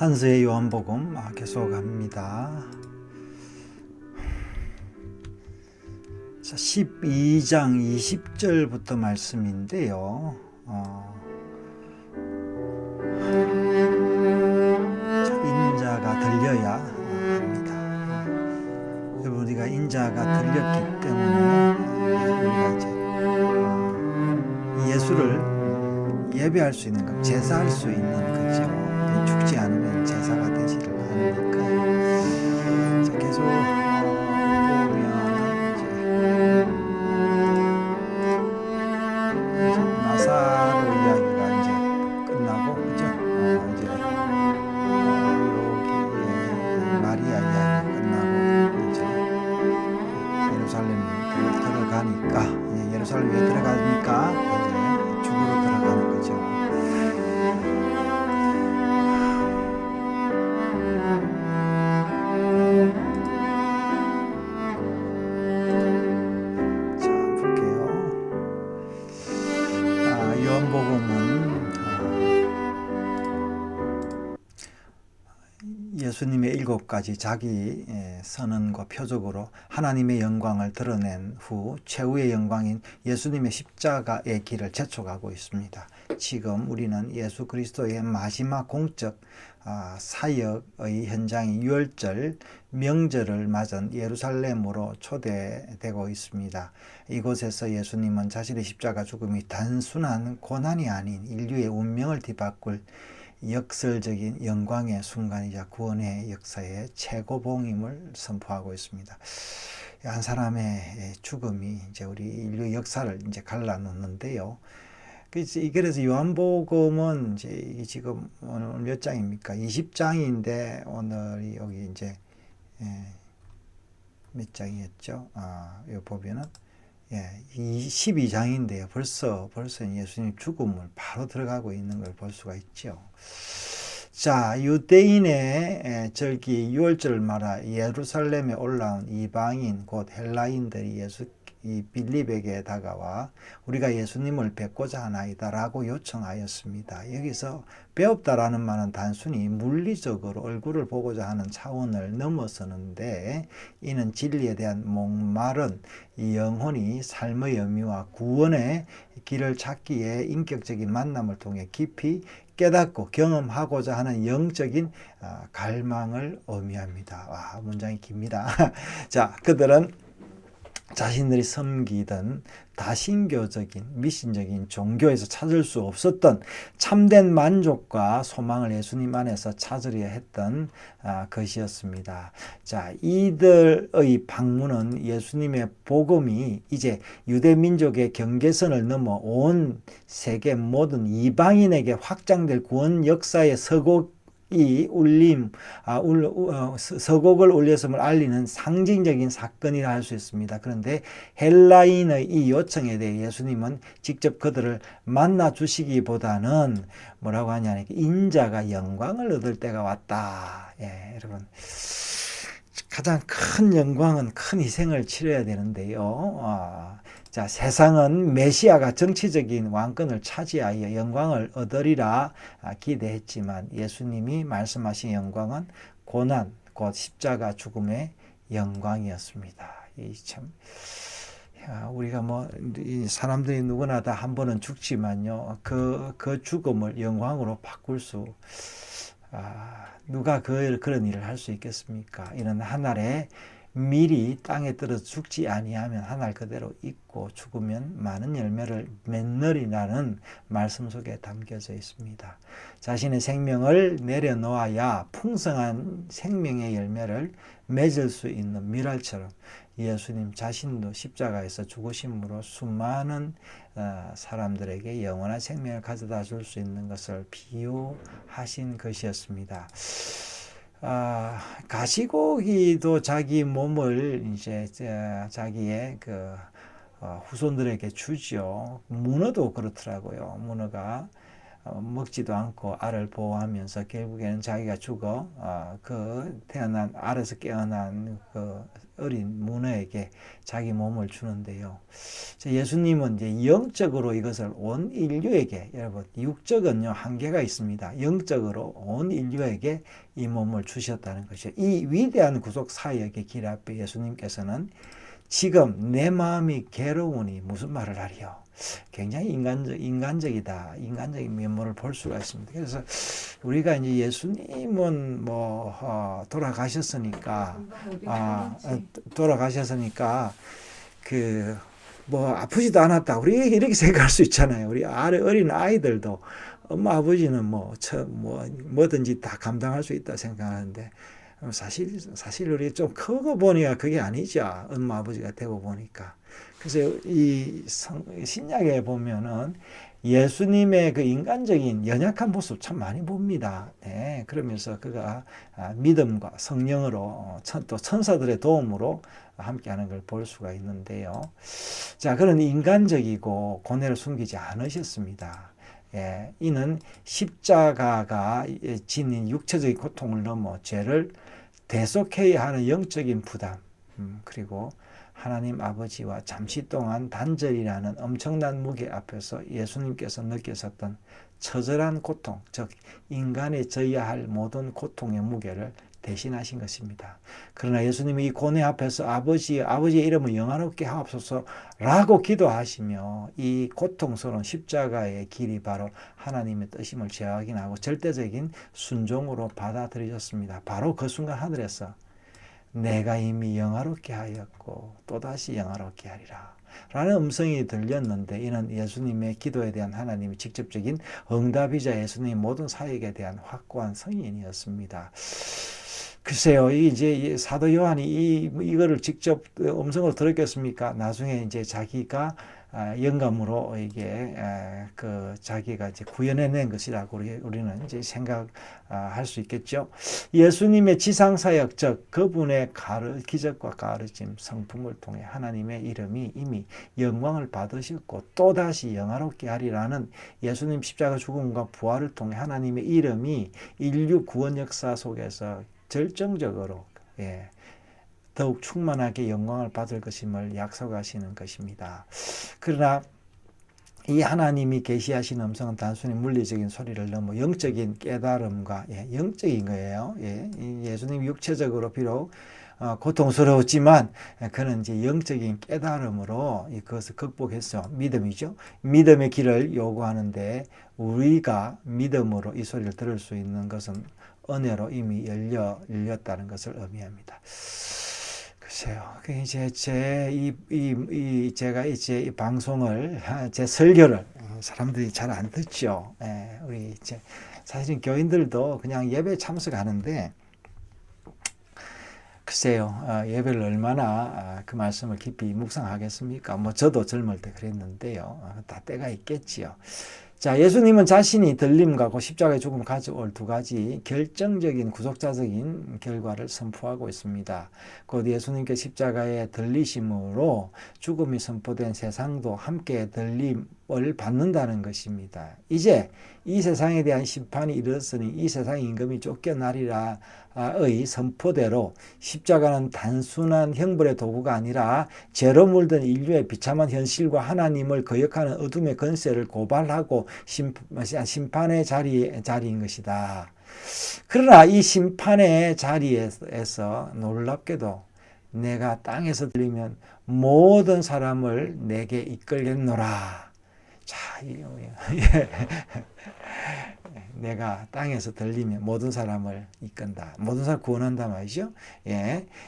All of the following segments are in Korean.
한서의 요한복음 계속합니다. 자, 12장 20절부터 말씀인데요. 인자가 들려야 합니다. 여러분, 우리가 인자가 들렸기 때문에 우리가 이제 예수를 예배할 수 있는 것, 제사할 수 있는 거죠. 죽지 않으면 제사가 되지를 않으니까. 자, 계속 보면 이제 나사로 이야기가 이제 끝나고, 그죠? 이제 여기에 마리아 이야기가 끝나고 이제 예루살렘 들어가니까, 예루살렘에 들어가니까 이제 죽으러 들어가는 거죠. 예수님의 7가지 자기 선언과 표적으로 하나님의 영광을 드러낸 후 최후의 영광인 예수님의 십자가의 길을 재촉하고 있습니다. 지금 우리는 예수 그리스도의 마지막 공적 사역의 현장인 유월절 명절을 맞은 예루살렘으로 초대되고 있습니다. 이곳에서 예수님은 자신의 십자가 죽음이 단순한 고난이 아닌 인류의 운명을 뒤바꿀 역설적인 영광의 순간이자 구원의 역사의 최고봉임을 선포하고 있습니다. 한 사람의 죽음이 이제 우리 인류 역사를 이제 갈라놓는데요. 그래서 요한복음은 이제 지금 오늘 몇 장입니까? 20장인데 오늘이 여기 이제 몇 장이었죠? 여기 보면은 12장인데요. 벌써 예수님 죽음을 바로 들어가고 있는 걸 볼 수가 있죠. 자, 유대인의 절기 유월절을 말하 예루살렘에 올라온 이방인 곧 헬라인들이 이 빌립에게 다가와 우리가 예수님을 뵙고자 하나이다라고 요청하였습니다. 여기서 배웁다라는 말은 단순히 물리적으로 얼굴을 보고자 하는 차원을 넘어서는데, 이는 진리에 대한 목마른 영혼이 삶의 의미와 구원의 길을 찾기에 인격적인 만남을 통해 깊이 깨닫고 경험하고자 하는 영적인 갈망을 의미합니다. 문장이 깁니다. 자, 그들은 자신들이 섬기던 다신교적인 미신적인 종교에서 찾을 수 없었던 참된 만족과 소망을 예수님 안에서 찾으려 했던 것이었습니다. 자, 이들의 방문은 예수님의 복음이 이제 유대 민족의 경계선을 넘어 온 세계 모든 이방인에게 확장될 구원 역사의 서곡을 울렸음을 알리는 상징적인 사건이라 할 수 있습니다. 그런데 헬라인의 이 요청에 대해 예수님은 직접 그들을 만나 주시기보다는 뭐라고 하냐면 인자가 영광을 얻을 때가 왔다. 여러분, 가장 큰 영광은 큰 희생을 치러야 되는데요. 자, 세상은 메시아가 정치적인 왕권을 차지하여 영광을 얻으리라 기대했지만 예수님이 말씀하신 영광은 고난, 곧 십자가 죽음의 영광이었습니다. 우리가 사람들이 누구나 다 한 번은 죽지만요, 그 죽음을 영광으로 바꿀 수 누가 그런 일을 할 수 있겠습니까? 이는 한 알에 밀이 땅에 떨어져 죽지 아니하면 한 알 그대로 있고 죽으면 많은 열매를 맺느니라는 말씀 속에 담겨져 있습니다. 자신의 생명을 내려놓아야 풍성한 생명의 열매를 맺을 수 있는 밀알처럼 예수님 자신도 십자가에서 죽으심으로 수많은 사람들에게 영원한 생명을 가져다 줄 수 있는 것을 비유하신 것이었습니다. 가시고기도 자기 몸을 이제 자기의 후손들에게 주죠. 문어도 그렇더라고요. 문어가 먹지도 않고 알을 보호하면서 결국에는 자기가 죽어 그 태어난 알에서 깨어난 그 어린 문어에게 자기 몸을 주는데요. 예수님은 이제 영적으로 이것을 온 인류에게, 여러분, 육적은요 한계가 있습니다. 영적으로 온 인류에게 이 몸을 주셨다는 것이죠. 이 위대한 구속 사역의 길 앞에 예수님께서는 지금 내 마음이 괴로우니 무슨 말을 하리요? 굉장히 인간적이다. 인간적인 면모를 볼 수가 있습니다. 그래서 우리가 이제 예수님은 돌아가셨으니까 그 아프지도 않았다. 우리 이렇게 생각할 수 있잖아요. 우리 어린 아이들도 엄마 아버지는 뭐든지 다 감당할 수 있다 생각하는데 사실 우리 좀 크고 보니까 그게 아니죠. 엄마 아버지가 되고 보니까. 그래서 이 신약에 보면은 예수님의 그 인간적인 연약한 모습 참 많이 봅니다. 네, 그러면서 그가 믿음과 성령으로 또 천사들의 도움으로 함께하는 걸 볼 수가 있는데요. 자, 그런 인간적이고 고뇌를 숨기지 않으셨습니다. 예, 이는 십자가가 지닌 육체적인 고통을 넘어 죄를 대속해야 하는 영적인 부담, 그리고 하나님 아버지와 잠시 동안 단절이라는 엄청난 무게 앞에서 예수님께서 느끼셨던 처절한 고통, 즉 인간이 져야 할 모든 고통의 무게를 대신하신 것입니다. 그러나 예수님이 이 고뇌 앞에서 아버지의 이름을 영화롭게 하옵소서라고 기도하시며 이 고통스러운 십자가의 길이 바로 하나님의 뜻임을 재확인하고 절대적인 순종으로 받아들이셨습니다. 바로 그 순간 하늘에서 내가 이미 영화롭게 하였고 또다시 영화롭게 하리라 라는 음성이 들렸는데, 이는 예수님의 기도에 대한 하나님의 직접적인 응답이자 예수님의 모든 사역에 대한 확고한 승인이었습니다. 글쎄요, 이제 사도 요한이 이거를 직접 음성으로 들었겠습니까? 나중에 이제 자기가 영감으로 이게 자기가 이제 구현해낸 것이라고 우리는 이제 생각할 수 있겠죠. 예수님의 지상사역, 즉 그분의 기적과 가르침, 성품을 통해 하나님의 이름이 이미 영광을 받으셨고 또다시 영화롭게 하리라는 예수님 십자가 죽음과 부활을 통해 하나님의 이름이 인류 구원 역사 속에서 절정적으로 더욱 충만하게 영광을 받을 것임을 약속하시는 것입니다. 그러나 이 하나님이 계시하신 음성은 단순히 물리적인 소리를 넘어 영적인 깨달음과 영적인 거예요. 예수님이 육체적으로 비록 고통스러웠지만 그는 이제 영적인 깨달음으로 그것을 극복했어. 믿음이죠. 믿음의 길을 요구하는데 우리가 믿음으로 이 소리를 들을 수 있는 것은 은혜로 이미 열렸다는 것을 의미합니다. 글쎄요, 이제 제가 이제 이 방송을, 제 설교를 사람들이 잘 안 듣죠. 우리 이제 사실은 교인들도 그냥 예배 참석하는데, 글쎄요, 예배를 얼마나 그 말씀을 깊이 묵상하겠습니까? 저도 젊을 때 그랬는데요. 다 때가 있겠지요. 자, 예수님은 자신이 들림과 십자가의 죽음을 가져올 두 가지 결정적인 구속자적인 결과를 선포하고 있습니다. 곧 예수님께 십자가에 들리심으로 죽음이 선포된 세상도 함께 들림을 받는다는 것입니다. 이제 이 세상에 대한 심판이 이르렀으니 이 세상의 임금이 쫓겨나리라 의 선포대로 십자가는 단순한 형벌의 도구가 아니라 죄로 물든 인류의 비참한 현실과 하나님을 거역하는 어둠의 권세를 고발하고 심판의 자리인 것이다. 그러나 이 심판의 자리에서 놀랍게도 내가 땅에서 들리면 모든 사람을 내게 이끌겠노라. 자, 내가 땅에서 들리면 모든 사람을 이끈다. 모든 사람을 구원한다 말이죠.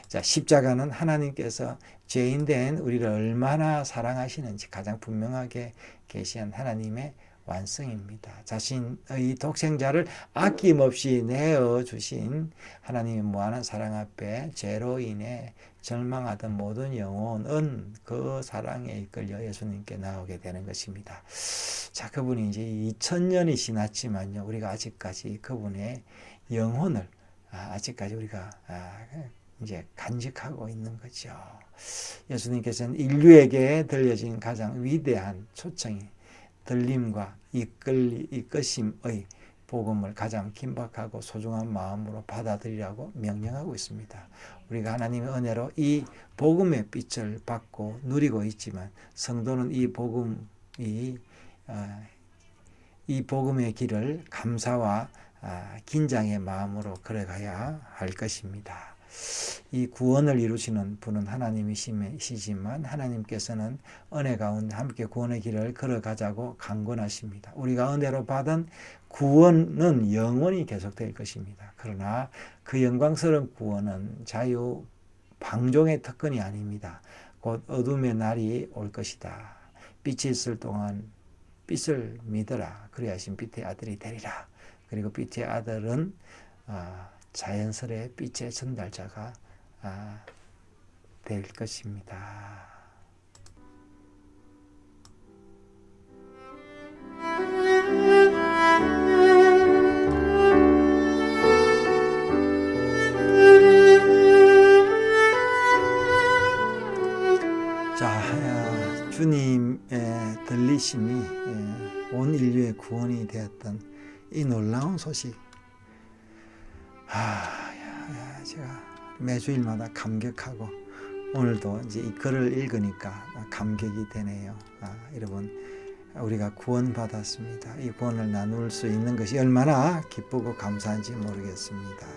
자, 십자가는 하나님께서 죄인된 우리를 얼마나 사랑하시는지 가장 분명하게 계시한 하나님의 완성입니다. 자신의 독생자를 아낌없이 내어주신 하나님의 무한한 사랑 앞에 죄로 인해 절망하던 모든 영혼은 그 사랑에 이끌려 예수님께 나오게 되는 것입니다. 자, 그분이 이제 2000년이 지났지만요, 우리가 아직까지 그분의 영혼을 아직까지 우리가 이제 간직하고 있는 거죠. 예수님께서는 인류에게 들려진 가장 위대한 초청이 들림과 이끄심의 복음을 가장 긴박하고 소중한 마음으로 받아들이라고 명령하고 있습니다. 우리가 하나님의 은혜로 이 복음의 빛을 받고 누리고 있지만 성도는 이 복음의 길을 감사와 긴장의 마음으로 걸어가야 할 것입니다. 이 구원을 이루시는 분은 하나님이시지만 하나님께서는 은혜 가운데 함께 구원의 길을 걸어가자고 강권하십니다. 우리가 은혜로 받은 구원은 영원히 계속될 것입니다. 그러나 그 영광스러운 구원은 자유 방종의 특권이 아닙니다. 곧 어둠의 날이 올 것이다. 빛이 있을 동안 빛을 믿어라. 그리하신 빛의 아들이 되리라. 그리고 빛의 아들은 자연스레 빛의 전달자가 될 것입니다. 자, 주님의 들리심이 온 인류의 구원이 되었던 이 놀라운 소식, 제가 매주일마다 감격하고 오늘도 이제 이 글을 읽으니까 감격이 되네요. 여러분, 우리가 구원받았습니다. 이 구원을 나눌 수 있는 것이 얼마나 기쁘고 감사한지 모르겠습니다.